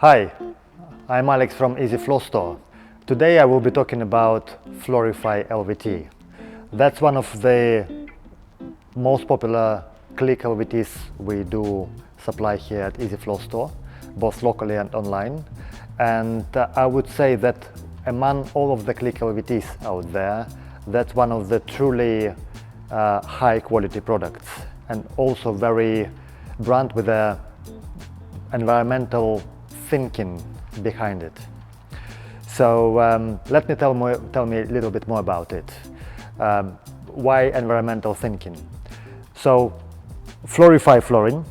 Hi, I'm Alex from Easy Floor Store. Today I will be talking about Floorify LVT. That's one of the most popular click LVTs we do supply here at Easy Floor Store, both locally and online. And I would say that among all of the click LVTs out there, that's one of the truly high quality products, and also very brand with a environmental thinking behind it. So let me tell me a little bit more about it. Why environmental thinking? So Floorify flooring,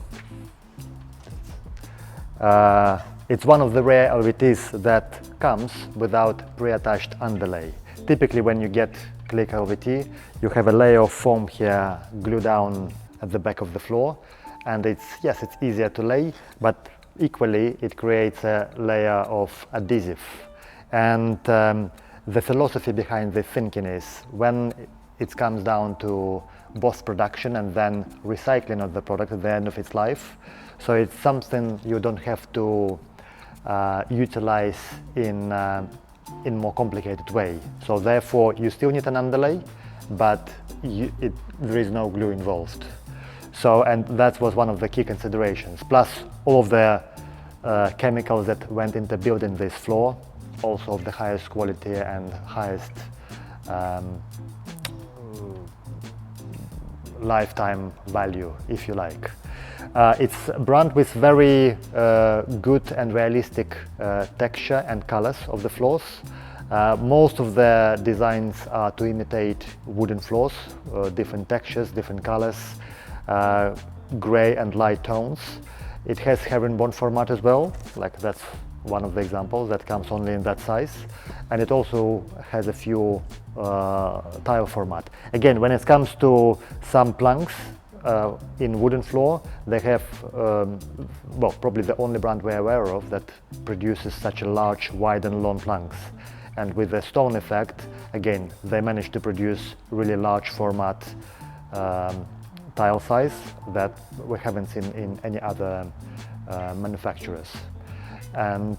it's one of the rare LVTs that comes without pre-attached underlay. Typically when you get click LVT, you have a layer of foam here glued down at the back of the floor, and it's easier to lay, but equally it creates a layer of adhesive. And the philosophy behind the thinking is when it comes down to both production and then recycling of the product at the end of its life, so it's something you don't have to utilize in more complicated way. So therefore you still need an underlay, but there is no glue involved. So, and that was one of the key considerations. Plus all of the chemicals that went into building this floor, also of the highest quality and highest lifetime value, if you like. It's a brand with very good and realistic texture and colors of the floors. Most of the designs are to imitate wooden floors, different textures, different colors, gray and light tones. It has herringbone format as well, like that's one of the examples that comes only in that size. And it also has a few tile format. Again, when it comes to some planks in wooden floor, they have, well, probably the only brand we're aware of that produces such a large, wide and long planks. And with the stone effect, again, they managed to produce really large format tile size that we haven't seen in any other manufacturers. And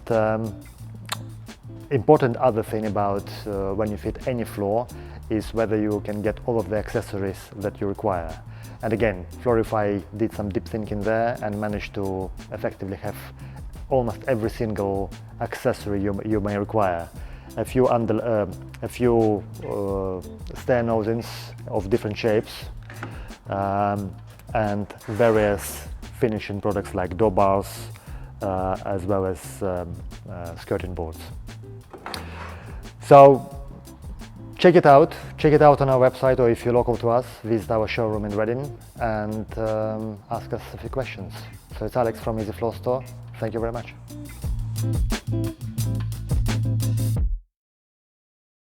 important other thing about when you fit any floor is whether you can get all of the accessories that you require. And again, Floorify did some deep thinking there and managed to effectively have almost every single accessory you may require. A few stair nosings of different shapes, and various finishing products like door bars, as well as skirting boards. So check it out on our website, or if you're local to us, visit our showroom in Reading and ask us a few questions. So it's Alex from Easy Floor Store. Thank you very much.